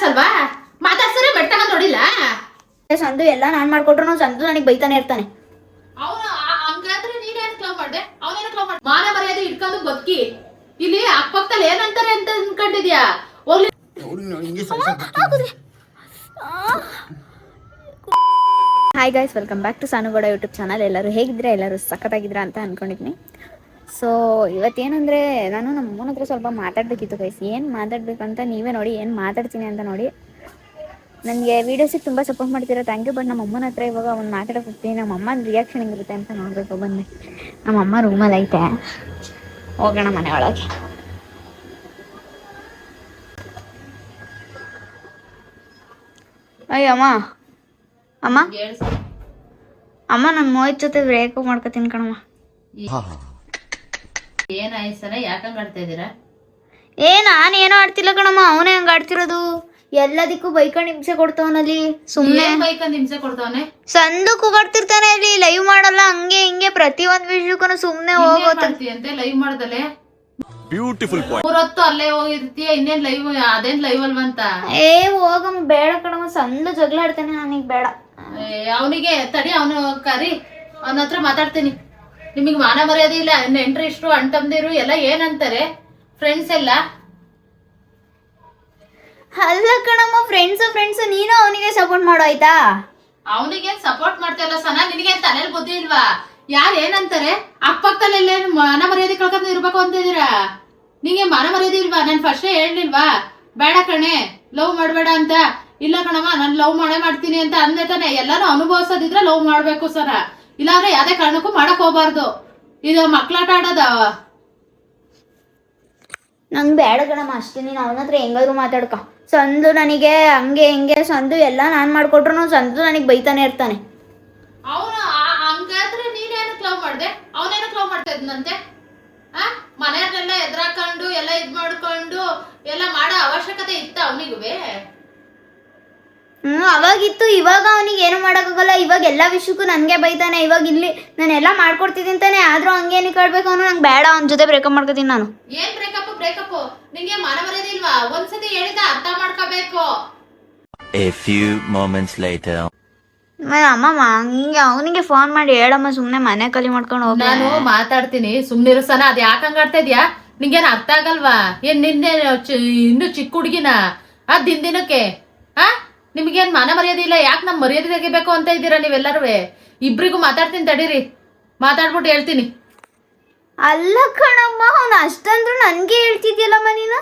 ಮಾತಾಡ್ಸಲ್ವಾ? ಮಾತಾಡ್ಸರೆ ಮೆಟ್ಟಾಗ ನೋಡಿಲ್ಲ. ಸಂದು ಎಲ್ಲ ನಾನ್ ಮಾಡ್ಕೊಟ್ರು ಸಂದು ನನಗೆ ಬೈತಾನೆ ಇರ್ತಾನೆ. ಅವನು ಹಂಗಾದ್ರೆ ನೀನೇನಕ್ಕೆ ಲವ್ ಮಾಡ್ದೆ? ಅವನೇನಕ್ಕೆ ಲವ್ ಮಾಡ್ದೆ? ಮಾನ ಮರ್ಯಾದೆ ಇಟ್ಕೊಂಡು ಬದುಕಿ ಇಲ್ಲಿ ಅಕ್ಕಪಕ್ಕದಲ್ಲಿ ಏನಂತಾರೆ ಅಂತ ಅನ್ಕೊಂಡಿದ್ಯಾ? ಹೋಗ್ಲಿ. Hi guys, welcome back to Sanu Gowda YouTube channel. ಎಲ್ಲರೂ ಹೇಗಿದ್ರೆ ಎಲ್ಲರೂ ಸಖತ್ತಾಗಿದ್ದೀರಾ ಅಂತ ಅನ್ಕೊಂಡಿದ್ನಿ. ಸೊ ಇವತ್ತೇನಂದರೆ ನಾನು ನಮ್ಮ ಅಮ್ಮನ ಹತ್ರ ಸ್ವಲ್ಪ ಮಾತಾಡಬೇಕಿತ್ತು ಗೈಸ್. ಏನು ಮಾತಾಡಬೇಕಂತ ನೀವೇ ನೋಡಿ, ಏನು ಮಾತಾಡ್ತೀನಿ ಅಂತ ನೋಡಿ. ನನಗೆ ವೀಡಿಯೋಸಿಗೆ ತುಂಬ ಸಪೋರ್ಟ್ ಮಾಡ್ತೀರಾ, ಥ್ಯಾಂಕ್ ಯು. ಬಟ್ ನಮ್ಮ ಅಮ್ಮನ ಹತ್ರ ಇವಾಗ ಒಂದು ಮಾತಾಡೋಕೆ ಹೋಗ್ತೀನಿ. ನಮ್ಮ ಅಮ್ಮನ ರಿಯಾಕ್ಷನ್ ಹೆಂಗಿರುತ್ತೆ ಅಂತ ನೋಡಬೇಕು. ಬನ್ನಿ, ನಮ್ಮ ಅಮ್ಮ ರೂಮಲ್ಲಿ ಐತೆ, ಹೋಗೋಣ ಮನೆ ಒಳಗೆ. ಅಯ್ಯ ಅಮ್ಮ, ಅಮ್ಮ ಅಮ್ಮ ನನ್ನ ಮೋಹಿತ್ ಜೊತೆ ಬ್ರೇಕಪ್ ಮಾಡ್ಕೊತೀನಿ ಕಣಮ್ಮ. ಏನಾಯ್ತು? ಯಾಕಂಗ್ ಆಡ್ತಾ ಇದ್ದೀರಾ? ನಾನೇನೋ ಆಡ್ತಿಲ್ಲ ಕಣಮ್ಮ, ಅವನೇ ಹಂಗ ಆಡ್ತಿರೋದು. ಎಲ್ಲದಕ್ಕೂ ಬೈಕೊಂಡು ಹಿಂಸೆ ಕೊಡ್ತಾವನಲ್ಲಿ. ಸುಮ್ಮನೆ ಬೈಕೊಂಡು ಹಿಂಸೆ ಕೊಡ್ತಾವನೆ. ಸಂದು ಕೂಗಾಡ್ತಿರ್ತಾನೆ ಅಲ್ಲಿ, ಲೈವ್ ಮಾಡಲ್ಲ, ಹಂಗೆ ಹಿಂಗೆ ಪ್ರತಿ ಒಂದ್ ವಿಷಯಕ್ಕೂ ಸುಮ್ನೆ ಹೋಗೋದಂತೆ. ಲೈವ್ ಮಾಡ್ದಲೆ ಬ್ಯೂಟಿಫುಲ್ ಮೂರೊತ್ತು ಅಲ್ಲೇ ಹೋಗಿರ್ತೀಯ, ಇನ್ನೇನ್ ಲೈವ್? ಅದೇನ್ ಲೈವ್ ಅಲ್ವಂತ? ಹೋಗಮ್ಮ, ಬೇಡ ಕಣಮ್ಮ, ಸಂದು ಜಗಳ ಆಡ್ತಾನೆ, ನನಗ್ ಬೇಡ. ಅವನಿಗೆ ತಡಿ, ಅವನು ಕರಿ, ಅವನ ಹತ್ರ ಮಾತಾಡ್ತೀನಿ. ನಿಮಗ್ ಮಾನ ಮರ್ಯಾದೆ ಇಲ್ಲ, ನೆಂಟ್ರು ಇಷ್ಟು ಅಣ್ತಂದಿರು ಎಲ್ಲ ಏನಂತಾರೆ ಫ್ರೆಂಡ್ಸ್ ಎಲ್ಲ? ಅಲ್ಲ ಕಣಮ್ಮ, ಫ್ರೆಂಡ್ಸ್ ನೀನು ಅವನಿಗೆ ಸಪೋರ್ಟ್ ಮಾಡೋ ಆಯ್ತಾ? ಅವನಿಗೆ ಸಪೋರ್ಟ್ ಮಾಡ್ತಾ ಸನ, ನಿನಗೆ ತಲೆಯಲ್ಲಿ ಬುದ್ಧಿ ಇಲ್ವಾ? ಯಾರು ಏನಂತಾರೆ? ಅಕ್ಕಪಕ್ಕದಲ್ಲೆಲ್ಲ ಮಾನ ಮರ್ಯಾದೆ ಕಳ್ಕೊಂಡು ಇರ್ಬೇಕು ಅಂತ ಇದೀರಾ? ನಿಂಗೆ ಮಾನ ಮರ್ಯಾದೆ ಇಲ್ವಾ? ನಾನು ಫಸ್ಟೇ ಹೇಳ್ಲಿಲ್ವಾ ಬೇಡ ಕಣೆ ಲವ್ ಮಾಡ್ಬೇಡ ಅಂತ? ಇಲ್ಲ ಕಣಮ್ಮ, ನಾನು ಲವ್ ಮಾಡ್ತೀನಿ ಅಂತ ಅಂದೆ ತಾನೆ. ಎಲ್ಲಾನು ಅನುಭವಿಸೋದಿದ್ರೆ ಲವ್ ಮಾಡ್ಬೇಕು ಸರ, ಇಲ್ಲಾಂದ್ರೆ ಯಾವ್ದೇ ಕಾರಣಕ್ಕೂ ಮಾಡಕ್ ಹೋಗ್ಬಾರ್ದು. ಇದು ಮಕ್ಳಾಟ ಆಡೋದ. ನಂಗೆ ಬೇಡ ಕಣಮ್ಮ ಅಷ್ಟೇ, ನೀನು ಅವನ ಹತ್ರ ಹೆಂಗಾದ್ರು ಮಾತಾಡ್ಕ. ಸಂದು ನನಗೆ ಹಂಗೆ ಹಿಂಗೆ, ಸಂದು ಎಲ್ಲ ನಾನು ಮಾಡ್ಕೊಟ್ರು ಸಂದು ನನಗೆ ಬೈತಾನೆ ಇರ್ತಾನೆ. ಅವನು ಹಂಗಾದ್ರೆ ನೀನೇನಕ್ಕೆ ಲವ್ ಮಾಡ್ದೆ? ಅವನೇನಕ್ಕೆ ಲವ್ ಮಾಡ್ತಾ ಇದ್ನಂತೆ? ಮನೆಯವ್ರನ್ನೆಲ್ಲ ಎದುರಾಕೊಂಡು ಎಲ್ಲ ಇದ್ ಮಾಡ್ಕೊಂಡು ಎಲ್ಲ ಮಾಡೋ ಅವಶ್ಯಕತೆ ಇತ್ತ ಅವನಿಗುವೆ? ಅವಾಗಿತ್ತು, ಇವಾಗ ಅವನಿಗೆ ಏನು ಮಾಡೋಕ್ಕಾಗಲ್ಲ. ಇವಾಗ ಎಲ್ಲ ವಿಷಯಕ್ಕೂ ನನಗೆ ಬೈತಾನೆ. ಇವಾಗ ಇಲ್ಲಿ ನಾನೆಲ್ಲ ಮಾಡ್ಕೊಡ್ತಿದ್ದೀನಿ ತಾನೆ, ಆದ್ರೂ ಹಂಗೇನು ಕೇಳ್ಬೇಕು ಅವನು. ನಂಗೆ ಬೇಡ, ಅವನ ಜೊತೆ ಬ್ರೇಕಪ್ ಮಾಡ್ಕೊತೀನಿ ನಾನು. ಏನ್ ಬ್ರೇಕಪ್? ನಿಂಗೆ ಮಾನ ಮರ್ಯಾದೆ ಇಲ್ವಾ? ಒಂದ್ಸತಿ ಹೇಳಿದ ಅರ್ಥ ಮಾಡ್ಕೋಬೇಕು. A few moments later. ಅಮ್ಮಮ್ಮ ಹಂಗೆ ಅವನಿಗೆ ಫೋನ್ ಮಾಡಿ ಹೇಳಮ್ಮ, ಸುಮ್ಮನೆ ಮನೆ ಖಾಲಿ ಮಾಡ್ಕೊಂಡು ಹೋಗಿ. ನಾನು ಮಾತಾಡ್ತೀನಿ, ಸುಮ್ನಿರು ಸನ. ಅದ್ ಯಾಕಂಗ ಆಡ್ತಾ ಇದ್ಯಾ? ನಿಂಗೇನ್ ಅರ್ಥ ಆಗಲ್ವಾ? ಏನ್ ನಿನ್ನೆ ಇನ್ನು ಚಿಕ್ಕ ಹುಡುಗಿನ ದಿನಕ್ಕೆ? ನಿಮ್ಗೇನ್ ಮಾನ ಮರ್ಯಾದೆ ಇಲ್ಲ? ಯಾಕೆ ನಮ್ ಮರ್ಯಾದೆ ತೆಗಿಬೇಕು ಅಂತ ಇದ್ದೀರಾ ನೀವೆಲ್ಲರೂ? ಇಬ್ರಿಗೂ ಮಾತಾಡ್ತೀನಿ ತಡೀರಿ, ಮಾತಾಡ್ಬಿಟ್ಟು ಹೇಳ್ತೀನಿ. ಅಲ್ಲ ಕಣಮ್ಮ, ಅವ್ನು ಅಷ್ಟಂದ್ರು ನನ್ಗೆ ಹೇಳ್ತಿದ್ಯಲ್ಲಮ್ಮ ನೀನು.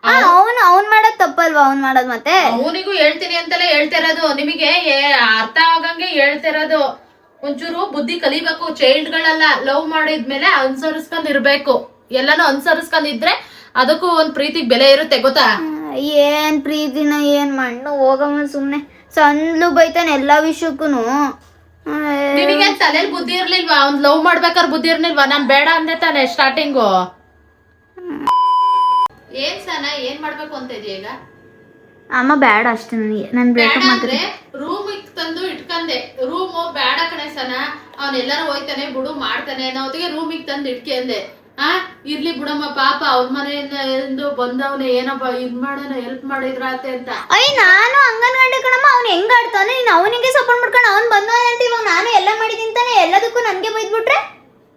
ಅವ್ನ್ ಮಾಡೋದ್ ತಪ್ಪಲ್ವಾ? ಅವ್ನ್ ಮಾಡೋದ್ ಮತ್ತೆ ಅವನಿಗೂ ಹೇಳ್ತೀನಿ ಅಂತಲೇ ಹೇಳ್ತಿರೋದು. ನಿಮಗೆ ಅರ್ಥ ಆಗಂಗೆ ಹೇಳ್ತಿರೋದು. ಒಂಚೂರು ಬುದ್ಧಿ ಕಲಿಬೇಕು. ಚೈಲ್ಡ್ಗಳೆಲ್ಲ ಲವ್ ಮಾಡಿದ್ಮೇಲೆ ಅನುಸರಿಸ್ಕೊಂಡ್ ಇರ್ಬೇಕು. ಎಲ್ಲಾನು ಅನುಸರಿಸ್ಕೊಂಡಿದ್ರೆ ಅದಕ್ಕೂ ಒಂದ್ ಪ್ರೀತಿಗ್ ಬೆಲೆ ಇರುತ್ತೆ, ಗೊತ್ತಾ? ಏನ್ ಪ್ರೀತಿನ ಏನ್ ಮಣ್ಣು, ಹೋಗಮ್ಮ ಸುಮ್ನೆ. ಸಂದ್ಲು ಬೈತಾನೆ ಎಲ್ಲಾ ವಿಷಯಕ್ಕೂನು. ನಿನಗೆ ತಲೆಯಲ್ಲಿ ಬುದ್ಧಿ ಇರ್ಲಿಲ್ವಾ? ಅವ್ನ್ ಲವ್ ಮಾಡ್ಬೇಕಾದ್ರೆ ಬುದ್ಧಿ ಇರ್ಲಿಲ್ವಾ? ನಾನ್ ಬೇಡ ಅಂದೆ ತಾನೆ ಸ್ಟಾರ್ಟಿಂಗು. ಏನ್ ಸನ, ಏನ್ ಮಾಡ್ಬೇಕು ಅಂತ ಇದೆಯಾ ಈಗ? ಅಮ್ಮ ಬೇಡ ಅಷ್ಟೇ, ನನಗೆ ನಾನು ಬೇಡ ಅಂದ್ರೆ ರೂಮ್ ತಂದು ಇಟ್ಕಂದೆ. ರೂಮ್ ಬೇಡ ಕಣೆ ಸನ, ಅವ್ನೆಲ್ಲಾರು ಹೋಯ್ತಾನೆ ಬಿಡು ಮಾಡ್ತಾನೆ ಅನ್ನೋದಿಗೆ ರೂಮಿಗೆ ತಂದು ಇಟ್ಕೊಂಡೆ. ಇರ್ಲಿ ಬಿಡಮ್ಮ, ಪಾಪ ಅವ್ರ ಮನೆಯಿಂದ ಬಂದವನೇ ಏನಪ್ಪ ಇದ್ ಮಾಡೋಣ, ಹೆಲ್ಪ್ ಮಾಡಿದ್ರಾತೆ ಅಂತ. ನಾನು ಹಂಗನ್ಗಂಡೆ ಕಣಮ್ಮ. ಅವ್ನು ಹೆಂಗ್ ಆಡ್ತಾನೆ, ನೀನ್ ಅವನಿಗೆ ಸಪೋರ್ಟ್ ಮಾಡ್ಕೊಂಡು ಅವ್ನ್ ಬಂದವನೇ ಅಂತ. ಇವಾಗ ನಾನು ಎಲ್ಲ ಮಾಡಿದೀನಿ ತಾನೆ, ಎಲ್ಲದಕ್ಕೂ ನನ್ಗೆ ಬೈದ್ಬಿಟ್ರೆ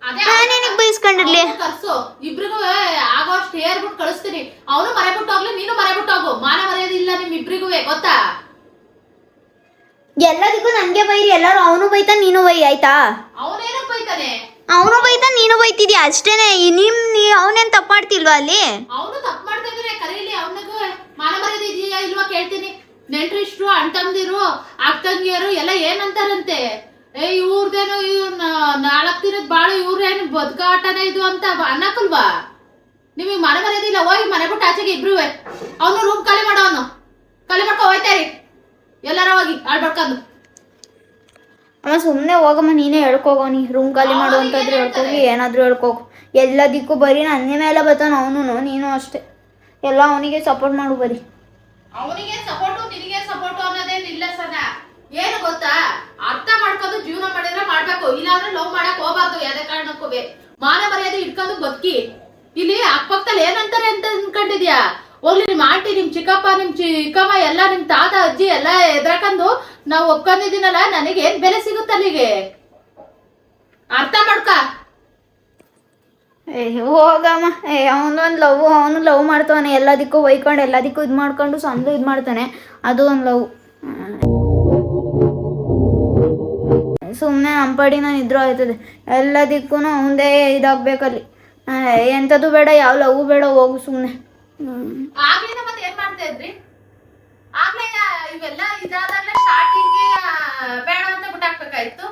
ನಾನೇನಿಗೆ ಬೈಸ್ಕೊಂಡಿರ್ಲಿ? ಕರ್ಸು, ಇಬ್ರಿಗೂ ಆಗೋಷ್ಟು ಹೇರ್ಬಿಟ್ಟು ಕಳಿಸ್ತೀನಿ. ಅವನು ಮನೆ ಬಿಟ್ಟು ಹೋಗ್ಲಿ, ನೀನು ಮನೆ ಬಿಟ್ಟು ಹೋಗು. ಮಾನ ಮರ್ಯಾದೆ ಇಲ್ಲ ನಿಮ್ ಇಬ್ರಿಗೂ, ಗೊತ್ತಾ? ಎಲ್ಲದಕ್ಕೂ ನನ್ಗೆ ಬೈರಿ, ಎಲ್ಲಾರು ಅವನು ಬೈತಾನೆ ನೀನು ಬೈ, ಆಯ್ತಾ? ಅವನೇನೋ ಬೈತಾನೆ, ಅವನು ಬೈತಾನೆ ನೀನು ಬೈತಿದ್ಯಾ ಅಷ್ಟೇನೆ. ಅವನೇನ್ ತಪ್ಪು ಮಾಡ್ತಿಲ್ವಾ ಅಲ್ಲಿ? ಅವನು ತಪ್ಪು ಮಾಡ್ತಾ ಇದ್ರೆ ಕರೀಲಿ. ಅವನಿಗೂ ಮಾನ ಮರ್ಯಾದೆ ಇದೆಯಾ ಇಲ್ವಾ ಕೇಳ್ತೀನಿ. ನೆಂಟ್ರು ಇಷ್ಟು ಅಣ್ತಂದಿರು ಅಕ್ಕಂಗಿಯರು ಎಲ್ಲ ಏನಂತಾರಂತೆ? ಇವ್ರದೇನು ಇವ್ರ 4 ದಿನದ ಬಾಳು, ಇವ್ರೇನು ಬದುಕಾಟನ ಇದು ಅಂತ ಅನ್ನಕಲ್ವಾ? ನಿಮಗ್ ಮಾನ ಮರ್ಯಾದೆ ಇಲ್ಲ? ಹೋಗಿ ಮನೆ ಬಿಟ್ಟು ಆಚೆಗೆ ಇಬ್ರು. ಅವನು ರೂಮ್ ಖಾಲಿ ಮಾಡೋನು, ಖಾಲಿ ಮಾಡ್ಕೊ ಹೋಯ್ತಾರಿ ಎಲ್ಲಾರ ಹೋಗಿ ಆಡ್ಬಾರ್ಕಂದು. ಅಮ್ಮ ಸುಮ್ಮನೆ ಹೋಗಮ್ಮ, ನೀನೇ ಹೇಳ್ಕೋಗವನಿ. ರೂಮ್ ಖಾಲಿ ಮಾಡು ಅಂತಂದ್ರೆ ಹೇಳ್ಕೋಗಿ, ಏನಾದ್ರು ಹೇಳ್ಕೋಗು. ಎಲ್ಲದಕ್ಕೂ ಬರೀ ನನ್ನ ಮೇಲೆ ಬರ್ತಾನ ಅವನು. ನೀನು ಅಷ್ಟೇ, ಎಲ್ಲ ಅವನಿಗೆ ಸಪೋರ್ಟ್ ಮಾಡು ಬರೀ. ಅವನಿಗೆ ಸಪೋರ್ಟು ನಿನಗೆ ಸಪೋರ್ಟು ಅನ್ನೋದೇನಿಲ್ಲ ಸದಾ. ಏನು ಗೊತ್ತಾ, ಅರ್ಥ ಮಾಡ್ಕೊಂಡು ಜೀವನ ಮಾಡಿದ್ರೆ ಮಾಡ್ಬೇಕು, ಇಲ್ಲಾಂದ್ರೆ ಲವ್ ಮಾಡಕ್ ಹೋಗ್ಬಾರ್ದು ಯಾವ್ದೇ ಕಾರಣಕ್ಕೂ. ಮಾನ ಮರ್ಯಾದೆ ಇಟ್ಕೊಂಡು ಬದುಕಿ ಇಲ್ಲಿ ಅಕ್ಕಪಕ್ಕದಲ್ಲಿ ಏನಂತಾರೆ ಅಂತ ಅನ್ಕೊಂಡಿದ್ಯಾ? ಹೋಗ್ಲಿ ನಿಮ್ ಆಂಟಿ ನಿಮ್ ಚಿಕ್ಕಪ್ಪ ನಿಮ್ ಚಿಕ್ಕಮ್ಮ ಎಲ್ಲ ನಿಮ್ ತಾತ ಅಜ್ಜಿ ಎಲ್ಲ ಎದ್ರಕಂದು ನಾವು ಒಪ್ಕೊಂಡಿದ್ದೀನಲ್ಲ, ನನಗೆ ಏನ್ ಬೆಲೆ ಸಿಗುತ್ತೆ ಅಲ್ಲಿಗೆ? ಅರ್ಥ ಮಾಡ್ಕ. ಹೋಗಮ್ಮ. ಅವನು ಲವ್ ಮಾಡ್ತಾನೆ, ಎಲ್ಲದಕ್ಕೂ ಒಯ್ಕೊಂಡು ಎಲ್ಲದಕ್ಕೂ ಇದು ಮಾಡ್ಕೊಂಡು ಸಂದು ಇದು ಮಾಡ್ತಾನೆ. ಅದು ಒಂದು ಲವ್. ಸುಮ್ಮನೆ ಅಂಪಡಿ ನಾನು ಇದ್ರೂ ಆಯ್ತದೆ. ಎಲ್ಲದಕ್ಕೂ ಅವಂದೇ ಇದಾಗಬೇಕಲ್ಲಿ. ಎಂಥದ್ದು ಬೇಡ, ಯಾವ ಲವ್ ಬೇಡ, ಹೋಗು ಸುಮ್ಮನೆ. ಆಗ್ಲಿಂದ ಮತ್ತೆ ಏನ್ ಮಾಡ್ತಾ ಇದ್ರಿ? ಆಗ್ಲೇ ಇವೆಲ್ಲ ಇದಾದಾಗ್ಲೇ ಸ್ಟಾರ್ಟಿಂಗ್ ಬೇಡ ಅಂತ ಬಿಟ್ಟಾಕ್ಬೇಕಾಯ್ತು.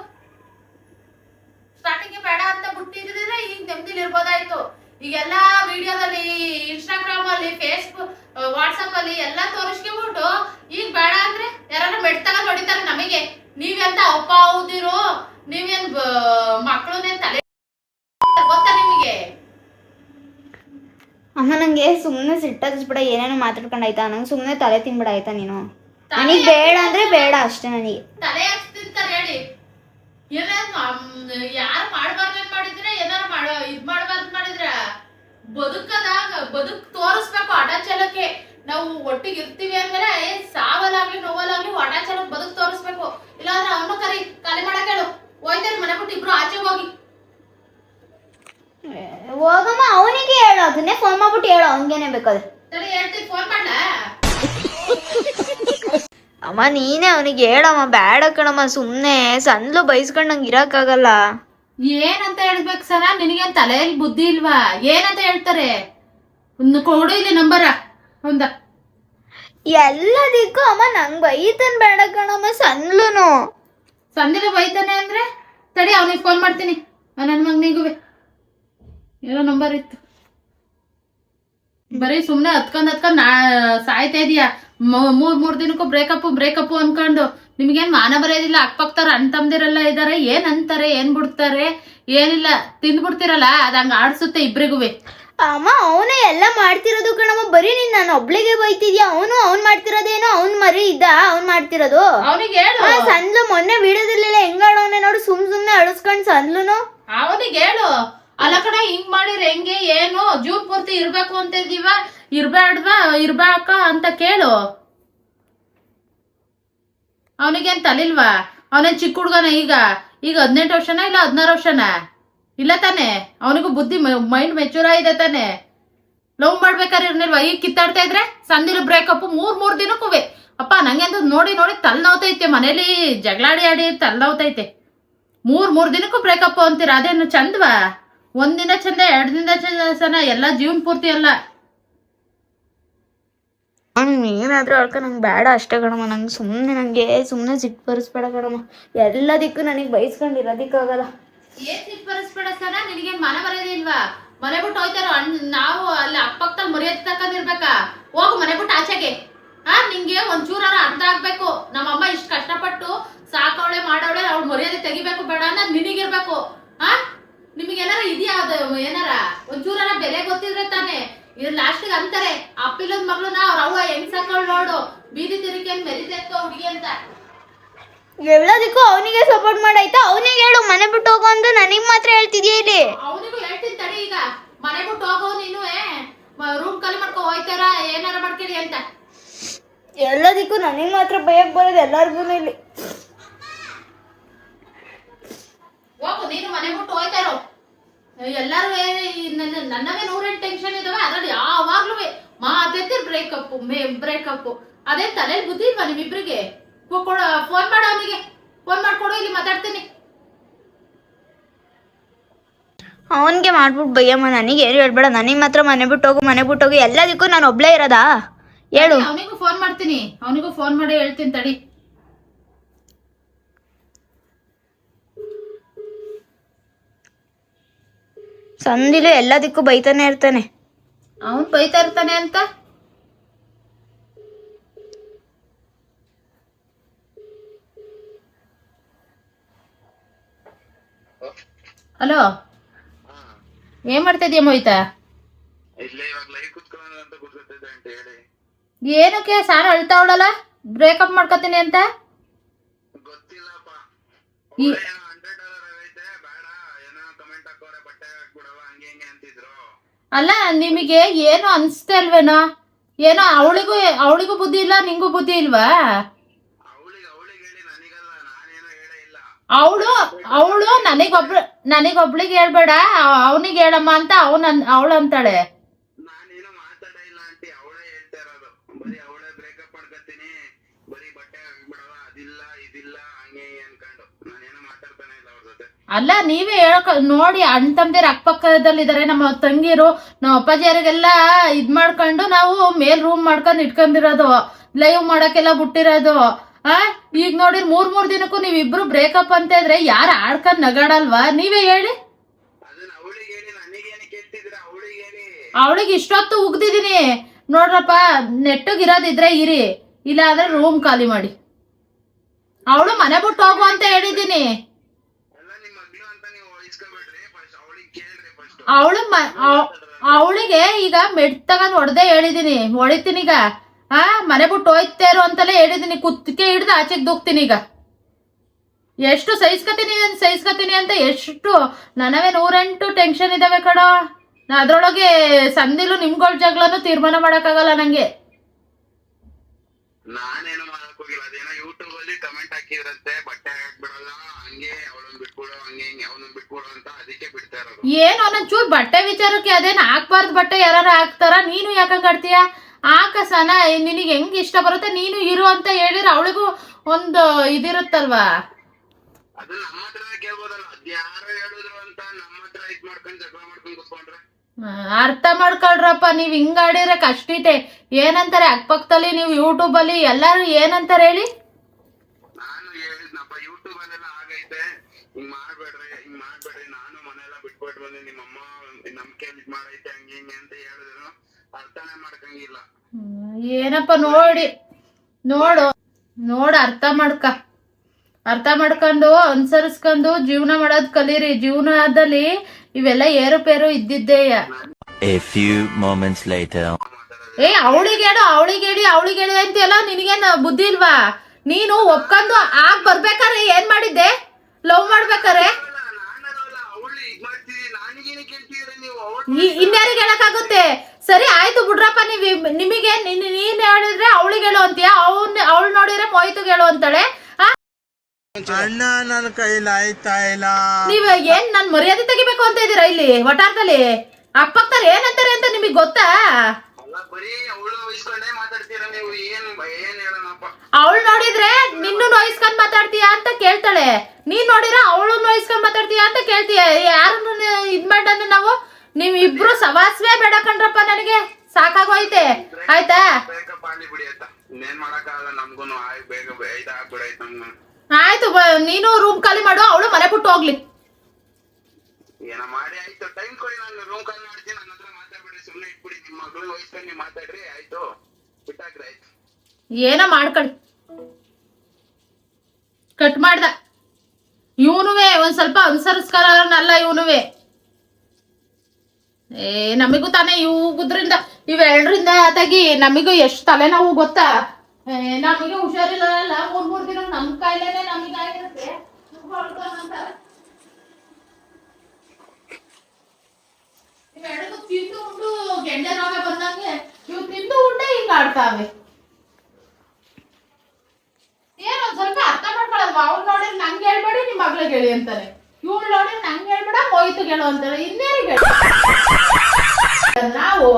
ಸ್ಟಾರ್ಟಿಂಗ್ ಬೇಡ ಅಂತ ಬಿಟ್ಟಿದ್ರೆ ಈಗ ನೆಮ್ಮದಿಲಿ ಇರ್ಬೋದಾಯ್ತು. ಈಗೆಲ್ಲಾ ವಿಡಿಯೋದಲ್ಲಿ, ಇನ್ಸ್ಟಾಗ್ರಾಮ್ ಅಲ್ಲಿ, ಫೇಸ್ಬುಕ್, ವಾಟ್ಸಪ್ ಅಲ್ಲಿ ಎಲ್ಲ ತೋರಿಸ್ಕೊಂಡ್ಬಿಟ್ಟು ಈಗ ಬೇಡ ಅಂದ್ರೆ ಯಾರು ಮೆಟ್ಟಾಗ ಹೊಡಿತಾರೆ ನಮಗೆ. ನೀವೆಂತ ಅಪ್ಪ ಹೌದಿರೋ, ನೀವೇನ್ ಮಕ್ಕಳನ್ನೇನ್ ತಲೆ ಗೊತ್ತಾ ನಿಮಗೆ? ಅಮ್ಮ ನಂಗೆ ಸುಮ್ಮನೆ ಸಿಟ್ಟದಿಸ್ಬಿಡ, ಏನೇನೋ ಮಾತಾಡ್ಕೊಂಡಾಯ್ತಾ, ನಂಗೆ ಸುಮ್ಮನೆ ತಲೆ ತಿನ್ಬಿಡ ಆಯ್ತಾ ನೀನು. ನನಗೆ ಬೇಡ ಅಂದ್ರೆ ಬೇಡ ಅಷ್ಟೇ. ನನಗೆ ತಲೆ ಹಚ್ತಿರ್ತಾರೆ ಹೇಳಿ. ಯಾರು ಮಾಡ್ಬಾರ್ದು ಮಾಡಿದ್ರೆ, ಏನಾರು ಇದ್ ಮಾಡ್ಬಾರ್ದು ಮಾಡಿದ್ರ ಬದುಕ್ ತೋರಿಸ್ಬೇಕು. ಅಡಚಲಕ್ಕೆ ನಾವು ಒಟ್ಟಿಗೆ ಇರ್ತೀವಿ ಅಂದ್ಮೇಲೆ ಸಾವಲಾಗ್ಲಿ ನೋವಲಾಗ್ಲಿ ಅಡಚಲಕ್ ಬದುಕ್ ತೋರಿಸ್ಬೇಕು. ಇಲ್ಲಾಂದ್ರೆ ಅವನು ಖಾಲಿ ಮಾಡಕ್ ಹೇಳು. ಹೋಯ್ತಾರೆ ಮನೆ ಬಿಟ್ಟು ಇಬ್ರು ಆಚೆ ಹೋಗಿ. ಹೋಗಮ್ಮ, ಅವನಿಗೆ ಹೇಳು, ಅದನ್ನೇ ಫೋನ್ ಮಾಡ್ಬಿಟ್ಟು ಹೇಳು, ಅವನಿಗೇನೆ ಬೇಕಾದ್ರೆ. ಸರಿ ಹೇಳ್ತೀನಿ, ಫೋನ್ ಮಾಡ್ಲ? ಅಮ್ಮ ನೀನೇ ಅವನಿಗೆ ಹೇಳಮ್ಮ. ಬೇಡ ಕಣಮ್ಮ, ಸುಮ್ಮನೆ ಸಂದ್ಲು ಬೈಸ್ಕೊಂಡು ನಂಗೆ ಇರೋಕ್ಕಾಗಲ್ಲ. ಏನಂತ ಹೇಳ್ಬೇಕು ಸರ? ನಿನಗೇನ್ ತಲೆಯಲ್ಲಿ ಬುದ್ಧಿ ಇಲ್ವಾ? ಏನಂತ ಹೇಳ್ತಾರೆ? ಕೊಡು ಇಲ್ಲಿ ನಂಬರ ಒಂದ. ಎಲ್ಲದಕ್ಕೂ ಅಮ್ಮ ನಂಗೆ ಬೈತಾನೆ. ಬೇಡ ಕಣಮ್ಮ, ಸಂದ್ಲುನು ಸಂದಿಲ ಬೈತಾನೆ ಅಂದ್ರೆ ತಡಿ, ಅವನಿಗೆ ಫೋನ್ ಮಾಡ್ತೀನಿ. ನನ್ನ ಮಗನಿಗೂ ಏನೋ ನಂಬರ್ ಇತ್ತು. ಬರೀ ಸುಮ್ನೆ ಹತ್ಕೊಂಡ್ ಸಾಯ್ತಾ ಇದೀಯಾ. ಮೂರ್ ದಿನಕ್ಕೂ ಬ್ರೇಕಪ್ ಅನ್ಕೊಂಡು. ನಿಮ್ಗೇನ್ ಮಾನ ಬರೆಯೋದಿಲ್ಲ. ಅಕ್ಕಪಕ್ಕದವ್ರು ಅಣ್ಣ ತಮ್ಮದಿರೆಲ್ಲ ಇದಾರೆ, ಏನ್ ಅಂತಾರೆ, ಏನ್ ಬಿಡ್ತಾರೆ, ಏನಿಲ್ಲ. ತಿಂದ್ಬಿಡ್ತಿರಲ್ಲ, ಅದ್ ಹಂಗ ಆಡ್ಸುತ್ತೆ ಇಬ್ರಿಗುವೆ. ಅಮ್ಮ ಅವನೇ ಎಲ್ಲ ಮಾಡ್ತಿರೋದು ಕಣಮ್ಮ. ಬರೀ ನೀನ್ ನಾನು ಒಬ್ಳಿಗೆ ಬೈತಿದ್ಯಾ? ಅವ್ನ್ ಮಾಡ್ತಿರೋದೇನೋ, ಅವ್ನ್ ಮರಿ ಇದ್ದ, ಅವ್ನ್ ಮಾಡ್ತಿರೋದು. ಅವನಿಗೆ ಹೇಳು. ಸಂದ್ಲು ಮೊನ್ನೆ ವಿಡಿಯೋದಲ್ಲೆಲ್ಲ ಹೆಂಗಾಡವನೆ ನೋಡು, ಸುಮ್ನೆ ಅಳಿಸ್ಕೊಂಡ್ ಸಂದ್ಲುನು. ಅವನಿಗೆ ಹೇಳು, ಅಲ್ಲ ಕಡೆ ಹಿಂಗ್ ಮಾಡಿದ್ರೆ ಹೆಂಗೆ, ಏನು ಜೀವನ್ ಪೂರ್ತಿ ಇರ್ಬೇಕು ಅಂತ ಇದೀವ, ಇರ್ಬೇಕ ಅಂತ ಕೇಳು. ಅವನಿಗೇನ್ ತಲಿಲ್ವಾ? ಅವನೇನ್ ಚಿಕ್ಕ ಹುಡ್ಗನ? ಈಗ 18 ವರ್ಷನ ಇಲ್ಲ 16 ವರ್ಷನ? ಇಲ್ಲ ತಾನೆ? ಅವನಿಗೂ ಬುದ್ಧಿ, ಮೈಂಡ್ ಮೆಚೂರ್ ಆಗಿದೆ ತಾನೆ? ಲವ್ ಮಾಡ್ಬೇಕಾದ್ರೆ ಇರ್ನಿಲ್ವಾ? ಈಗ ಕಿತ್ತಾಡ್ತಾ ಇದ್ರೆ ಸಂದಿಲು ಬ್ರೇಕಪ್ ಮೂರ್ ದಿನಕ್ಕೂ. ಅಪ್ಪ ನಂಗೆಂದು ನೋಡಿ ತಲ್ ನೋವ್ತೈತೆ. ಮನೇಲಿ ಜಗಳಾಡಿ ತಲ್ ನೋವ್ತೈತೆ. ಮೂರ್ ದಿನಕ್ಕೂ ಬ್ರೇಕಪ್ ಅಂತೀರ, ಅದೇನು ಚಂದವಾ? ಒಂದಿನ ಚಂದ, 2 ದಿನ ಚಂದ, ಎಲ್ಲ ಜೀವನ್ ಪೂರ್ತಿ ಅಲ್ಲ. ಏನಾದ್ರೂ ಅಳ್ಕ ನಂಗೆ ಬೇಡ ಅಷ್ಟೇ ಕಣಮ್ಮ. ನಂಗೆ ಸುಮ್ಮನೆ ಸಿಟ್ಟು ಬರಿಸ್ಬೇಡ ಕಣಮ್ಮ. ಎಲ್ಲದಕ್ಕೂ ನನಗೆ ಬೈಸ್ಕೊಂಡಿರೋದಕ್ಕಾಗಲ್ಲ. ಏನ್ ಸಿಟ್ಟು ಬರಿಸ್ಬೇಡ ಸರ? ನಿನಗೇನ್ ಮನ ಬರೋದಿಲ್ವಾ? ಮನೆ ಬಿಟ್ಟು ಹೋಯ್ತಾರ ನಾವು ಅಲ್ಲಿ ಅಕ್ಕಪಕ್ಕದಲ್ಲಿ ಮರ್ಯಾದೆ ತಕೊಂಡಿರ್ಬೇಕಾ? ಹೋಗು ಮನೆ ಬಿಟ್ಟು ಆಚೆಗೆ. ನಿಂಗೆ ಒಂಚೂರಾರ ಅರ್ಥ ಆಗ್ಬೇಕು. ನಮ್ಮಮ್ಮ ಇಷ್ಟು ಕಷ್ಟಪಟ್ಟು ಸಾಕವಳೆ ಮಾಡವಳೆ, ಅವ್ಳು ಮರ್ಯಾದೆ ತೆಗಿಬೇಕು ಬೇಡ ಅನ್ನೋದು ನಿನಗಿರ್ಬೇಕು. ನಿಮಗೆ ಏನಾರ ಇದೆಯಾ? ಅದು ಏನಾರ ಒಂಚೂರಾರ ಬೆಲೆ ಗೊತ್ತಿದ್ರೆ ತಾನೆ. ಇದು ಲಾಸ್ಟಿಗೆ ಅಂತಾರೆ, ಅಪ್ಪಿಲದ ಮಗಳನ್ನ ಅವ್ರ ಅವ್ವ ಹೆಂಗ್ ಸಾಕವಳು ನೋಡು, ಬೀದಿ ತಿರುಗಿ ಮೆರಿದೆತ್ತೋ ಹುಡುಗಿ ಅಂತ. ಎಲ್ಲದಕ್ಕೂ ಅವನಿಗೆ ಸಪೋರ್ಟ್ ಮಾಡಾಯ್ತಾ? ಅವನಿಗೆ ಹೇಳು ಮನೆ ಬಿಟ್ಟು ಹೋಗೋ ಅಂತ. ನನಗ್ ಮಾತ್ರ ಹೇಳ್ತಿದ್ಯಾ ಇಲ್ಲಿ? ಅವನಿಗೂ ಹೇಳ್ತೀನಿ ತಡಿ. ಈಗ ಮನೆ ಬಿಟ್ಟು ಹೋಗೋ, ನೀನು ರೂಮ್ ಖಾಲಿ ಮಾಡ್ಕೊ ಹೋಯ್ತಾರ, ಏನಾರ ಮಾಡ್ಕೊಳ್ಳಿ ಅಂತ. ಎಲ್ಲದಕ್ಕೂ ನನಗೆ ಮಾತ್ರ ಭಯಕ್ ಬರೋದು, ಎಲ್ಲಾರ್ಗು ಇಲ್ಲಿ. ಹೋಗು, ನೀನು ಮನೆ ಬಿಟ್ಟು ಹೋಯ್ತಾರೋ. ಎಲ್ಲಾರು ನನ್ನವೇ 108 ಟೆನ್ಷನ್ ಇದಾವೆ. ಅದ್ರಲ್ಲಿ ಯಾವಾಗ್ಲೂ ಮಾತೆತ್ತಿರ್ ಬ್ರೇಕಪ್. ಅದೇ ತಲೆಯಲ್ಲಿ ಬುದ್ಧಿ ಇಲ್ವಾ ನಿಮ್ಮಿಬ್ರಿಗೆ? ಫೋನ್ ಮಾಡು ಅವನಿಗೆ, ಫೋನ್ ಮಾಡ್ಕೊಡು, ಇಲ್ಲಿ ಮಾತಾಡ್ತೀನಿ. ಅವನಿಗೆ ಮಾಡ್ಬಿಟ್ಟು ಬೈಯಮ್ಮ, ನನಗೆ ಏನು ಹೇಳ್ಬೇಡ. ನನಗೆ ಮಾತ್ರ ಮನೆ ಬಿಟ್ಟು ಹೋಗು. ಎಲ್ಲದಕ್ಕೂ ನಾನು ಒಬ್ಳೇ ಇರೋದಾ? ಹೇಳು. ಅವನಿಗೂ ಫೋನ್ ಮಾಡ್ತೀನಿ, ಅವನಿಗೂ ಫೋನ್ ಮಾಡಿ ಹೇಳ್ತೀನಿ ತಡಿ. ಸಂದಿಲು ಎಲ್ಲದಕ್ಕೂ ಬೈತಾನೆ ಇರ್ತಾನೆ. ಅವನ್ ಬೈತಾ ಇರ್ತಾನೆ ಅಂತ? ಹಲೋ, ಏನ್ ಮಾಡ್ತಾ ಇದೀಯ ಮೋಹಿತಾ? ಏನಕ್ಕೆ ಸಾರ ಅಳ್ತಾವಳಲ್ಲ? ಬ್ರೇಕಪ್ ಮಾಡ್ಕೊತೀನಿ ಅಂತ? ಅಲ್ಲ, ನಿಮಗೆ ಏನು ಅನ್ಸ್ತಾ ಇಲ್ವೇನೋ? ಏನೋ ಅವಳಿಗೂ ಬುದ್ಧಿ ಇಲ್ಲ, ನಿಂಗೂ ಬುದ್ಧಿ ಇಲ್ವಾ? ಅವಳು ನನಗೊಬ್ಳಿಗೆ ಹೇಳ್ಬೇಡ, ಅವನಿಗೆ ಹೇಳಮ್ಮ ಅಂತ ಅವಳು ಅಂತಾಳೆ. ಅಲ್ಲ, ನೀವೇ ಹೇಳಕ್ ನೋಡಿ, ಅಣ್ಣ ತಮ್ಮದಿರ ಅಕ್ಕಪಕ್ಕದಲ್ಲಿದ್ದಾರೆ, ನಮ್ಮ ತಂಗಿರು, ನಮ್ಮ ಅಪ್ಪಾಜಿಯರಿಗೆಲ್ಲ ಇದ್ ಮಾಡ್ಕೊಂಡು ನಾವು ಮೇಲ್ ರೂಮ್ ಮಾಡ್ಕೊಂಡು ಇಟ್ಕೊಂಡಿರೋದು, ಲೈವ್ ಮಾಡಕ್ಕೆಲ್ಲ ಬಿಟ್ಟಿರೋದು. ಈಗ ನೋಡಿ 3 ದಿನಕ್ಕೂ ನೀವಿಬ್ರು ಬ್ರೇಕಪ್ ಅಂತ ಇದ್ರೆ ಯಾರು ಆಡ್ಕೊಂಡ್ ನಗಾಡಲ್ವಾ? ನೀವೇ ಹೇಳಿ. ಅವಳಿಗೆ ಇಷ್ಟೊತ್ತು ಉಗ್ದಿದೀನಿ ನೋಡ್ರಪ್ಪ, ನೆಟ್ಟಗಿರೋದಿದ್ರೆ ಇರಿ, ಇಲ್ಲ ಅಂದ್ರೆ ರೂಮ್ ಖಾಲಿ ಮಾಡಿ. ಅವಳು ಮನೆ ಬಿಟ್ಟು ಹೋಗು ಅಂತ ಹೇಳಿದೀನಿ. ಅವಳಿಗೆ ಈಗ ಮೆಟ್ ತಗೊಂಡ್ ಹೊಡೆದೇ ಹೇಳಿದೀನಿ, ಹೊಡಿತೀನಿ ಈಗ. ಮನೆ ಬಿಟ್ಟು ಹೋಯ್ತೇರು ಅಂತಲೇ ಹೇಳಿದೀನಿ, ಕುತ್ತಿಗೆ ಹಿಡ್ದು ಆಚೆಗೆ ದೂಕ್ತೀನಿ ಈಗ. ಎಷ್ಟು ಸಹಿಸ್ಕತೀನಿ ಅಂತ ಎಷ್ಟು ನನವೇ 108 ಟೆನ್ಷನ್ ಇದಾವೆ ಕಣೋ. ಅದ್ರೊಳಗೆ ಸಂದಿಲು ನಿಮ್ಗಳ ಜಗಳನು ತೀರ್ಮಾನ ಮಾಡಕ್ಕಾಗಲ್ಲ ನಂಗೆ. ನಾನೇನು ಮಾಡಕ್ ಹೋಗಿಲ್ಲ, ಅದೇನೋ ಯೂಟ್ಯೂಬ್ ಅಲ್ಲಿ ಕಮೆಂಟ್ ಹಾಕಿದ್ರಂತೆ, ಬಟ್ಟೆ ಹಾಕಕ್ ಬಿಡಲ್ಲ, ಹಂಗೆ ಅವಳನ್ನ ಬಿಟ್ಬಿಡು, ಹಂಗೆ ಅವನನ್ನ ಬಿಟ್ಬಿಡು ಅಂತ, ಅದಕ್ಕೆ ಬಿಡ್ತಾ ಇರೋದು. ಏನು ಒಂದೊಂಚೂರು ಬಟ್ಟೆ ವಿಚಾರಕ್ಕೆ ಅದೇನು ಹಾಕ್ಬಾರ್ದು, ಬಟ್ಟೆ ಯಾರು ಹಾಕ್ತಾರ? ನೀನು ಯಾಕಂಗ್ ಆಡ್ತೀಯ? ಆಕಸನ ನಿನಗೆ ಹೆಂಗ್ ಇಷ್ಟ ಬರುತ್ತೆ ನೀನು ಇರು ಅಂತ ಹೇಳಿದ್ರೆ ಅವಳಿಗೂ ಒಂದು ಇದಿರುತ್ತಲ್ವಾ? ಅದು ನಮ್ಮ ಹತ್ರನೇ ಕೇಳ್ಬೋದಲ್ಲ, ಅದ್ಯಾರು ಹೇಳಿದ್ರು ಅಂತ ನಮ್ಮ ಹತ್ರ ಇದ್ ಮಾಡ್ಕೊಂಡ್ ಜಗಳ ಮಾಡ್ಕೊಂಡ್ ಕೂತ್ಕೊಂಡ್ರೆ. ಅರ್ಥ ಮಾಡ್ಕೊಳ್ರಪ್ಪ, ನೀವ್ ಹಿಂಗ್ ಆಡಿದ್ರೆ ಕಷ್ಟ ಇದೆ. ಏನಂತಾರೆ ಅಕ್ಕಪಕ್ಕದಲ್ಲಿ, ನೀವು ಯೂಟ್ಯೂಬ್ ಅಲ್ಲಿ ಎಲ್ಲಾರು ಏನಂತಾರೆ ಹೇಳಿ? ನಾನು ಹೇಳಿದ್ನಪ್ಪ, ಯೂಟ್ಯೂಬ್ ಅಲ್ಲೆಲ್ಲ ಆಗೈತೆ, ಹಿಂಗ್ ಮಾಡ್ಬೇಡ್ರಿ, ನಾನು ಮನೆಯೆಲ್ಲ ಬಿಟ್ಬಿಟ್ಟು ಬಂದೆ, ನಿಮ್ಮಮ್ಮ ನಂಬಿಕೆ ಇದ್ ಮಾಡೈತೆ, ಹಂಗೆ ಹಿಂಗೆ ಅಂತ ಹೇಳಿದ್ರು, ಅರ್ಥನೇ ಮಾಡ್ಕಂಗಿಲ್ಲ. ಏನಪ್ಪ ನೋಡು ಅರ್ಥ ಮಾಡ್ಕೊಂಡು ಅನುಸರಿಸ್ಕೊಂಡು ಜೀವನ ಮಾಡೋದ್ ಕಲೀರಿ. ಜೀವನದಲ್ಲಿ ಇವೆಲ್ಲ ಏರುಪೇರು ಇದ್ದಿದ್ದೇಯ. A few moments later. ಅವಳಿಗೆ ಹೇಳಿ ಅಂತೆಲ್ಲ, ನಿನಗೇನು ಬುದ್ಧಿ ಇಲ್ವಾ? ನೀನು ಒಪ್ಕೊಂಡು ಬರ್ಬೇಕಾರೆ ಏನ್ ಮಾಡಿದ್ದೆ? ಲವ್ ಮಾಡ್ಬೇಕಾರೆ ಇನ್ಯಾರಿಗೆ ಹೇಳಕ್ಕಾಗುತ್ತೆ? ಸರಿ ಆಯ್ತು ಬಿಡ್ರಪ್ಪ, ನಿಮಗೆ ನೀನ್ ಹೇಳಿದ್ರೆ ಅವಳಿಗೆ ಹೇಳು ಅಂತೀಯ, ಅವಳು ನೋಡಿದ್ರೆ ಮೋಹಿತಗೆ ಹೇಳು ಅಂತಾಳೆ. ಅಣ್ಣ ನನ್ನ ಕೈಲಿ ಆಯ್ತಾ ಇಲ್ಲ. ನೀವ್ ಏನ್ ನನ್ ಮರ್ಯಾದೆ ತೆಗಿಬೇಕು ಅಂತ ಇದೀರಾ ಇಲ್ಲಿ ವಟಾರದಲ್ಲಿ? ಅಕ್ಕಪಕ್ಕದವ್ರು ಏನಂತಾರೆ ಅಂತ ನಿಮಗ್ ಗೊತ್ತಾ? ಅವಳು ನೋಡಿದ್ರೆ ನಿನ್ನೂ ನೋಯಿಸ್ಕೊಂಡ್ ಮಾತಾಡ್ತೀಯ ಅಂತ ಕೇಳ್ತಾಳೆ, ನೀನ್ ನೋಡಿದ್ರೆ ಅವಳು ನೋಯಿಸ್ಕೊಂಡ್ ಮಾತಾಡ್ತೀಯ ಅಂತ ಕೇಳ್ತೀಯ. ಯಾರನ್ನ ಇದ್ ಮಾಡೋಣ ನಾವು? ನೀವ್ ಇಬ್ರು ಸವಾಸ್ವೇ ಬೇಡ ಕಣ್ರಪ್ಪ, ನನಗೆ ಸಾಕಾಗೋಯ್ತೆ. ಆಯ್ತಾ? ಆಯ್ತು, ನೀನು ರೂಮ್ ಖಾಲಿ ಮಾಡು, ಅವಳು ಮನೆ ಬಿಟ್ಟು ಹೋಗ್ಲಿ. ಏನೋ ಮಾಡ್ಕೊಳ್ಳಿ. ಕಟ್ ಮಾಡ್ದ ಇವನುವೆ, ಒಂದ್ ಸ್ವಲ್ಪ ಅನುಸರಿಸ್ಕೊಳ್ಳಲ್ಲ ಇವನುವೆ. ನಮಿಗೂ ತಾನೇ ಇವುದ್ರಿಂದ ಇವೆರಡರಿಂದ ತೆಗಿ, ನಮಿಗೂ ಎಷ್ಟು ತಲೆನೋವು ಗೊತ್ತಾ? ನಮಗೆ ಹುಷಾರಿಲ್ಲ, 3 ದಿನ ನಮ್ ಕಾಯಿಲೆನೆ ನಮಗಾಗಿರುತ್ತೆ. ಇವೆರಡು ತಿಂದು ಉಂಡು ಗೆಂಡೆ ರೋಗ ಬಂದಂಗೆ ಇವು ತಿಂದು ಉಂಡೆ ಹಿಂಗ ಆಡ್ತಾವೆ. ಏನೊಂದ್ ಸ್ವಲ್ಪ ಅರ್ಥ ಮಾಡ್ಕೊಳಲ್ವಾ? ಅವ್ಳು ನೋಡಿದ್ರೆ ನಂಗೆ ಹೇಳ್ಬೇಡಿ, ನಿಮ್ ಮಗ್ಳಿಗೆ ಹೇಳಿ ಅಂತಾರೆ. ಇವಳು ನೋಡಿದ್ರೆ ನಂಗೆ ಹೇಳ್ಬೇಡ, ಮೋಹಿತಗೆ ಹೇಳು ಅಂತಾರೆ. ಇನ್ನೇರಿಗೆ ನಾವು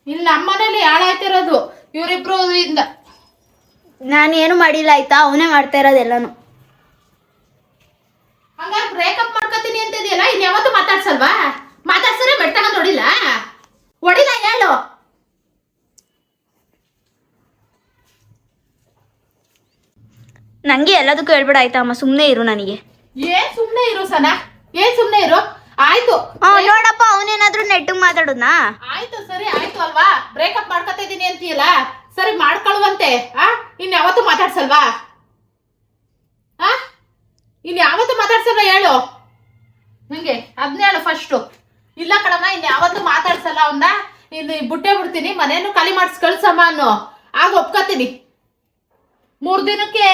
ಇಲ್ಲಿ ನಮ್ಮನೇಲಿ ಹಾಳಾಯ್ತಿರೋದು ಇವರಿಬ್ರು ಇಂದ. ನಾನು ಏನು ಮಾಡಿಲ್ಲ ಆಯ್ತಾ, ಅವನೇ ಮಾಡ್ತಾ ಇರೋದೆಲ್ಲಾನು. ಹಂಗಾರೆ ಬ್ರೇಕಪ್ ಮಾಡ್ಕೊತೀನಿ ಅಂತ ಇದೆಯಲ್ಲ, ಇನ್ ಯಾವತ್ತು ಮಾತಾಡ್ಸಲ್ವಾ? ಮಾತಾಡ್ಸರೆ ಮೆಟ್ಟಾಗ ಹೊಡಿಲ್ಲ ಹೇಳು. ನಂಗೆ ಎಲ್ಲದಕ್ಕೂ ಹೇಳ್ಬೇಡ ಆಯ್ತಾ ಅಮ್ಮ, ಸುಮ್ಮನೆ ಇರು. ನನಗೆ ಏನ್ ಸುಮ್ಮನೆ ಇರು ಸನಾ, ಏನ್ ಸುಮ್ಮನೆ ಇರು. ಆಯ್ತು ನೋಡಪ್ಪ, ಅವನೇನಾದ್ರೂ ನೆಟ್ಟಿಗೆ ಮಾತಾಡುದಾ? ಆಯ್ತು ಸರಿ ಆಯ್ತು ಅಲ್ವಾ, ಬ್ರೇಕಪ್ ಮಾಡ್ಕೊತಾ ಇದೀನಿ ಅಂತೀಯಲ್ಲ, ಸರಿ ಮಾಡ್ಕೊಳ್ಳುವಂತೆ. ಇನ್ ಯಾವತ್ತು ಮಾತಾಡ್ಸಲ್ವಾ? ಇನ್ ಯಾವತ್ತು ಮಾತಾಡ್ಸಲ್ವಾ ಹೇಳು ನಂಗೆ, ಅದನ್ನ ಹೇಳು ಫಸ್ಟು. ಇಲ್ಲ ಕಣಮ್ಮ, ಇನ್ ಯಾವತ್ತು ಮಾತಾಡ್ಸಲ್ಲ ಅವನ್ನ, ಇನ್ನು ಬಿಟ್ಟೇ ಬಿಡ್ತೀನಿ, ಮನೇನು ಖಾಲಿ ಮಾಡಿಸ್ ಕಳ್ಸಮ್ಮ ಅನ್ನೋ, ಆಗ ಒಪ್ಕೋತೀನಿ. 3 ದಿನಕ್ಕೆ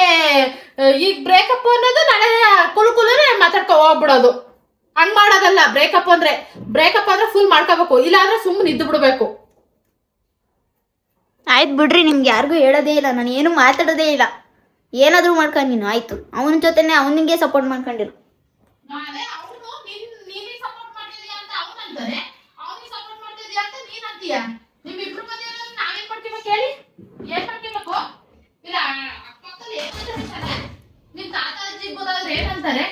ಈಗ ಬ್ರೇಕಪ್ ಅನ್ನೋದು ನಾಳೆ ಕುಲುಕುಲೇ ಮಾತಾಡ್ಕೊ ಹೋಗ್ಬಿಡೋದು. ಹಂಗ್ ಮಾಡೋದಲ್ಲ ಬ್ರೇಕಪ್ ಅಂದ್ರೆ ಫುಲ್ ಮಾಡ್ಕೋಬೇಕು, ಇಲ್ಲ ಅಂದ್ರೆ ಸುಮ್ಮನೆ ಇದ್ದು ಬಿಡ್ಬೇಕು. ಆಯ್ತು ಬಿಡ್ರಿ, ನಿಮ್ಗೆ ಯಾರಿಗೂ ಹೇಳೋದೇ ಇಲ್ಲ, ನಾನು ಏನು ಮಾತಾಡೋದೇ ಇಲ್ಲ. ಏನಾದರೂ ಮಾಡ್ಕೊಂಡು ನೀನು ಆಯ್ತು, ಅವನ ಜೊತೆನೆ ಅವನಿಗೆ ಸಪೋರ್ಟ್ ಮಾಡ್ಕೊಂಡಿರು. ಅದೇ ಅವನು ನೀನಿಗೆ ಸಪೋರ್ಟ್ ಮಾಡ್ತಿದ್ಯಾ ಅಂತ ಅವನು ಅಂತಾನೆ, ಅವನಿಗೆ ಸಪೋರ್ಟ್ ಮಾಡ್ತಿದ್ಯಾ ಅಂತ ನೀನ್ ಅಂತೀಯ. ನಿಮ್ಮಿಬ್ರು ಮಧ್ಯೆ ನಾವೇನ್ ಮಾಡ್ತೀವಿ ಹೇಳಿ? ಏನ್ ಮಾಡ್ಕೋಬೇಕು? ಇಲ್ಲ ಅಕ್ಕಪಕ್ಕದಲ್ಲಿ ಏನ್ ಮಾತಾಡ್ತಾರೆ? ನಿಮ್ ತಾತ ಅಜ್ಜಿ ಬೋದಾದ್ರೆ ಏನಂತಾರೆ?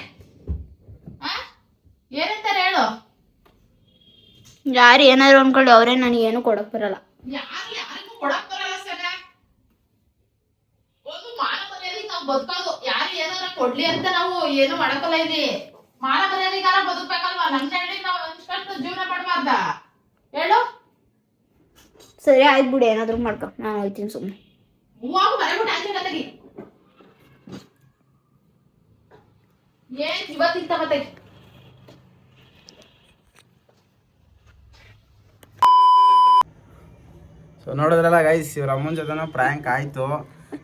ಏನಂತಾರೆ ಹೇಳು? ಯಾರು ಏನಾದ್ರು ಅನ್ಕೊಳ್ಳಿ, ಅವರೇ ನನಗೇನು ಕೊಡಕ್ ಬರಲ್ಲ. ಯಾರಿಗೂ ಕೊಡಕ್ ಬರಲ್ಲ ಸರ. ಒಂದು ಮಾನ ಮರ್ಯಾದೆಗೆ ನಾವು ಬದುಕೋದು, ಯಾರು ಏನಾರ ಕೊಡ್ಲಿ ಅಂತ ನಾವು ಏನು ಮಾಡಕ್ಕಲ್ಲ. ಇಲ್ಲಿ ಮಾನ ಮರ್ಯಾದೆಗಾರ ಬದುಕ್ಬೇಕಲ್ವಾ? ನಮ್ ಹೇಳಿ ನಾವು ಹಂಚ್ಕೊಂಡು ಜೀವನ ಮಾಡಬಾರ್ದ ಹೇಳು? ಸರಿ ಆಯ್ತು ಬಿಡು, ಏನಾದ್ರು ಮಾಡ್ಕೊ, ನಾನು ಹೋಗ್ತೀನಿ ಸುಮ್ಮನೆ. ಹೂವು ಮರೆಬಿಟ್ಟು ಆಚೆ ಕತೆಗಿ ಏನ್ ಇವತ್ತಿಂತ ಮತ್ತೆ ಸೊ ನೋಡಿದ್ರಲ್ಲ ಗೈಸ್, ಇವ್ರ ಅಮ್ಮನ ಜೊತೆನೂ ಪ್ರ್ಯಾಂಕ್ ಆಯಿತು.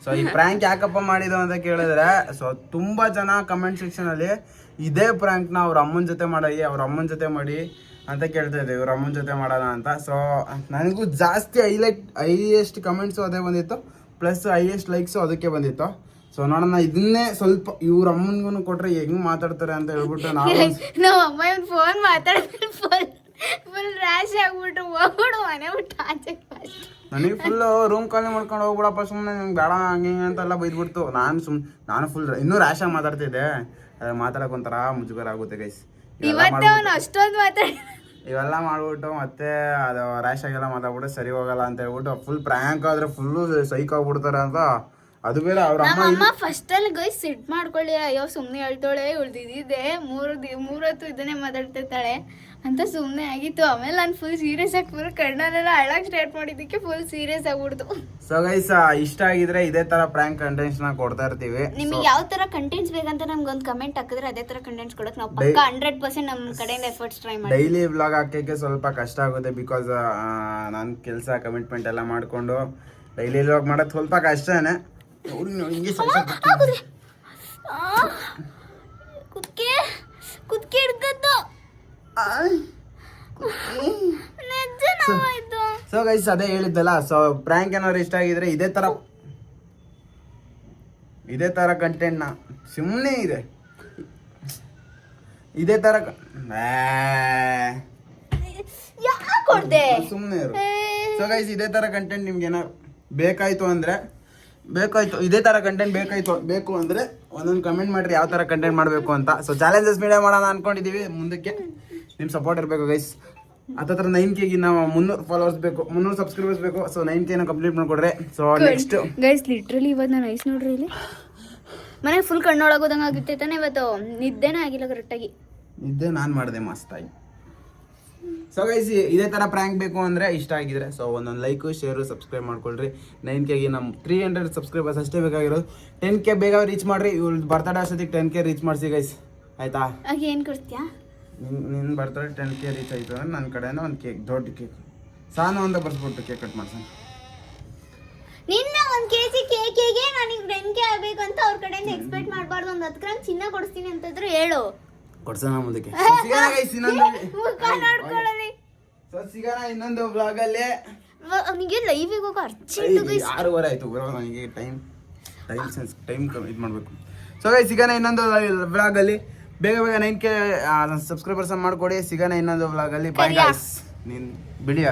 ಸೊ ಈ ಪ್ರ್ಯಾಂಕ್ ಯಾಕಪ್ಪ ಮಾಡಿದ್ದು ಅಂತ ಕೇಳಿದ್ರೆ, ಸೊ ತುಂಬ ಜನ ಕಮೆಂಟ್ ಸೆಕ್ಷನಲ್ಲಿ ಇದೇ ಪ್ರ್ಯಾಂಕ್ನ ಅವ್ರ ಅಮ್ಮನ ಜೊತೆ ಅವ್ರ ಅಮ್ಮನ ಜೊತೆ ಮಾಡಿ ಅಂತ ಕೇಳ್ತಾ ಇದ್ದೆ, ಇವ್ರ ಅಮ್ಮನ ಜೊತೆ ಮಾಡೋಣ ಅಂತ. ಸೊ ನನಗೂ ಜಾಸ್ತಿ ಹೈಯೆಸ್ಟ್ ಕಮೆಂಟ್ಸು ಅದೇ ಬಂದಿತ್ತು, ಪ್ಲಸ್ ಹೈಯೆಸ್ಟ್ ಲೈಕ್ಸು ಅದಕ್ಕೆ ಬಂದಿತ್ತು. ಸೊ ನೋಡೋಣ, ಇದನ್ನೇ ಸ್ವಲ್ಪ ಇವ್ರ ಅಮ್ಮನಿಗೂ ಕೊಟ್ಟರೆ ಹೆಂಗೆ ಮಾತಾಡ್ತಾರೆ ಅಂತ ಹೇಳ್ಬಿಟ್ಟು ನಮ್ಮ ಅಮ್ಮ ಫೋನ್ ಮಾತಾಡಿದ್ರೆ ಫುಲ್ ರ್ಯಾಶ್ ಆಗ್ಬಿಟ್ಟು ಹೋಗ್ಬಿಡು ಮನೆ ಬಿಟ್ಟು ಆಚೆ. ನನಗೆ ಫುಲ್ ರೂಮ್ ಖಾಲಿ ಮಾಡ್ಕೊಂಡು ಹೋಗ್ಬಿಡಪ್ಪ, ಸುಮ್ಮನೆ ನಂಗೆ ಬೇಡ ಹಂಗೆ ಅಂತೆಲ್ಲ ಬೈದ್ಬಿಡ್ತು. ನಾನು ಫುಲ್ ಇನ್ನೂ ರ್ಯಾಶಾಗಿ ಮಾತಾಡ್ತಿದ್ದೆ, ಮಾತಾಡಕ್ಕೆ ಒಂಥರ ಮುಜುಗರ ಆಗುತ್ತೆ ಗೈಸ್. ಅಷ್ಟೊಂದು ಇವೆಲ್ಲ ಮಾಡ್ಬಿಟ್ಟು ಮತ್ತೆ ಅದು ರ್ಯಾಶಾಗೆಲ್ಲ ಮಾತಾಡ್ಬಿಟ್ಟು ಸರಿ ಹೋಗಲ್ಲ ಅಂತ ಹೇಳ್ಬಿಟ್ಟು ಫುಲ್ ಪ್ರ್ಯಾಂಕ್ ಆದ್ರೆ ಫುಲ್ಲು ಸೈಕ್ ಆಗ್ಬಿಡ್ತಾರೆ ಅಂತ. ಅದು ಬೇರೆ ಅವ್ರ ಅಮ್ಮ ಫಸ್ಟ್ ಅಲ್ಲಿ ಗೈಸ್ ಸಿಟ್ ಮಾಡ್ಕೊಳ್ಳಿ, ಅಯ್ಯೋ ಸುಮ್ಮನೆ ಹೇಳ್ತಾಳೆ, ಉಳ್ದಿದ್ದೆ ಮೂರೊತ್ತು ಇದನ್ನೇ ಮಾತಾಡ್ತಿರ್ತಾಳೆ ಅಂತ ಸುಮ್ಮನೆ ಆಗಿತ್ತು. ಆಮೇಲೆ ನಾನು ಫುಲ್ ಸೀರಿಯಸ್ ಆಗಿ ಫುಲ್ ಕಣ್ಣಲ್ಲೆಲ್ಲ ಅಳಕ್ ಸ್ಟಾರ್ಟ್ ಮಾಡಿದ್ದಕ್ಕೆ ಫುಲ್ ಸೀರಿಯಸ್ ಆಗ್ಬಿಡ್ತು. ಸೊ ಗೈಸ್, ಇಷ್ಟ ಆಗಿದ್ರೆ ಇದೇ ತರ ಪ್ರ್ಯಾಂಕ್ ಕಂಟೆಂಟ್ಸ್ ನ ಕೊಡ್ತಾ ಇರ್ತೀವಿ. ನಿಮ್ಗೆ ಯಾವ ತರ ಕಂಟೆಂಟ್ಸ್ ಬೇಕಂತ ನಮ್ಗೆ ಒಂದು ಕಮೆಂಟ್ ಹಾಕಿದ್ರೆ ಅದೇ ತರ ಕಂಟೆಂಟ್ಸ್ ಕೊಡಕ್ ನಾವು ಪಕ್ಕ 100% ನಮ್ಮ ಕಡೆಯಿಂದ ಎಫರ್ಟ್ಸ್ ಟ್ರೈ ಮಾಡಿ. ಡೈಲಿ ವ್ಲಾಗ್ ಹಾಕಕ್ಕೆ ಸ್ವಲ್ಪ ಕಷ್ಟ ಆಗುತ್ತೆ, ಬಿಕಾಸ್ ನಾನು ಕೆಲಸ ಕಮಿಟ್ಮೆಂಟ್ ಎಲ್ಲ ಮಾಡ್ಕೊಂಡು ಡೈಲಿ ವ್ಲಾಗ್ ಮಾಡೋದು ಸ್ವಲ್ಪ ಕಷ್ಟನೇ. ಕುತ್ಕೆ ಹಿಡ್ಕತ್ತು. ಸೊ ಗೈಸ್, ಅದೇ ಹೇಳಿದ್ದಲ್ಲ. ಸೊ ಪ್ರ್ಯಾಂಕ್ ಏನಾದ್ರು ಇಷ್ಟ ಆಗಿದ್ರೆ ಇದೇ ತರ ಕಂಟೆಂಟ್ ನ ಸುಮ್ಮನೆ ಇದೇ ತರ ಸುಮ್ಮನೆ ಇರು. ಸೊ ಗೈಸ್, ಇದೇ ತರ ಕಂಟೆಂಟ್ ನಿಮ್ಗೆ ಏನಾದ್ರು ಬೇಕಾಯ್ತು ಇದೇ ತರ ಕಂಟೆಂಟ್ ಬೇಕು ಅಂದ್ರೆ ಒಂದೊಂದು ಕಮೆಂಟ್ ಮಾಡ್ರಿ ಯಾವ ತರ ಕಂಟೆಂಟ್ ಮಾಡಬೇಕು ಅಂತ. ಸೊ ಚಾಲೆಂಜಸ್ ವಿಡಿಯೋ ಮಾಡೋಣ ಅನ್ಕೊಂಡಿದೀವಿ, ಮುಂದಕ್ಕೆ ನಿಮ್ ಸಪೋರ್ಟ್ ಇರಬೇಕು ಗೈಸ್. ಹತ್ರ 9K ನಾವು 300 ಫಾಲೋವರ್ಸ್ ಬೇಕು, 300 ಸಬ್ಸ್ಕ್ರೈಬರ್ಸ್ ಬೇಕು. ಸೊ 9K ಕಂಪ್ಲೀಟ್ ಮಾಡ್ಕೊಡ್ರೆ. ಸೊ ನೆಕ್ಸ್ಟ್ ಗೈಸ್ ಲಿಟ್ರಲಿ ಇವತ್ತು ನಾನು ಐಸ್ ನೋಡ್ರಿ, ಇಲ್ಲಿ ಮನೆಗೆ ಫುಲ್ ಕಣ್ಣೊಳಗೋದಂಗೆ ಆಗಿತ್ತೆ ತಾನೆ. ಇವತ್ತು ನಿದ್ದೆನೇ ಆಗಿಲ್ಲ ಕರೆಕ್ಟಾಗಿ. ನಿದ್ದೆ ನಾನು ಮಾಡಿದೆ ಮಸ್ತಾಗಿ. ಸೊ ಗೈಸ್, ಇದೇ ಥರ ಪ್ರ್ಯಾಂಕ್ ಬೇಕು ಅಂದರೆ ಇಷ್ಟ ಆಗಿದ್ರೆ ಸೊ ಒಂದೊಂದು ಲೈಕು ಶೇರು ಸಬ್ಸ್ಕ್ರೈಬ್ ಮಾಡ್ಕೊಳ್ರಿ. 9K ನಮ್ಮ 300 ಸಬ್ಸ್ಕ್ರೈಬರ್ಸ್ ಅಷ್ಟೇ ಬೇಕಾಗಿರೋದು. 10K ಬೇಗ ರೀಚ್ ಮಾಡಿರಿ. ಇವ್ರು ಬರ್ತಡೇ ಅಷ್ಟೊತ್ತಿಗೆ 10K ರೀಚ್ ಮಾಡಿಸಿ ಗೈಸ್, ಆಯಿತಾ? ಏನು ಕೊಡ್ತೀಯಾ? ನಿನ್ನ ಬರ್ತಡೇ 10K ರೀಚ್ ಆಯಿತು ಅಂದರೆ ನನ್ನ ಕಡೆಯಿಂದ ಒಂದು ಕೇಕ್, ದೊಡ್ಡ ಕೇಕ್ ಸಾನು ಅಂತ ಬರ್ಸ್ಬಿಟ್ಟು ಕೇಕ್ ಕಟ್ ಮಾಡ್ಸೋಣ. ನಿನ್ನ 1 kg ಕೇಕಿಗೆ ನನಗೆ 10K ಆಗಬೇಕು ಅಂತ ಅವ್ರ ಕಡೆಯಿಂದ ಎಕ್ಸ್ಪೆಕ್ಟ್ ಮಾಡಬಾರ್ದು. ಒಂದು 10 ಗ್ರಾಮ್ ಚಿನ್ನ ಕೊಡಿಸ್ತೀನಿ ಅಂತಂದ್ರೆ ಹೇಳು, ಕೊಡ್ಸೋಣ ಮುಂದಕ್ಕೆ. ಸಿಗೋಣ ಗೈಸ್ ಇನ್ನೊಂದು ಬ್ಲಾಗಲ್ಲಿ. ಅವನಿಗೆ ಲೈವಿಗೆ ಹೋಗೋ ಅರ್ಜೆಂಟ್ ಗೈಸ್. 6:30 ಆಯಿತು ಬರೋ, ನನಗೆ ಟೈಮ್ ಇದು ಮಾಡಬೇಕು. ಸೊ ಗೈಸ್, ಸಿಗೋಣ ಇನ್ನೊಂದು ಬ್ಲಾಗಲ್ಲಿ. ಬೇಗ 9K ಸಬ್ಸ್ಕ್ರೈಬರ್ಸ್ ಮಾಡ್ಕೊಡಿ. ಸಿಗೋಣ ಇನ್ನೊಂದು ಬ್ಲಾಗಲ್ಲಿ. Bye guys. ನೀನು ಬಿಡಿಯಾ?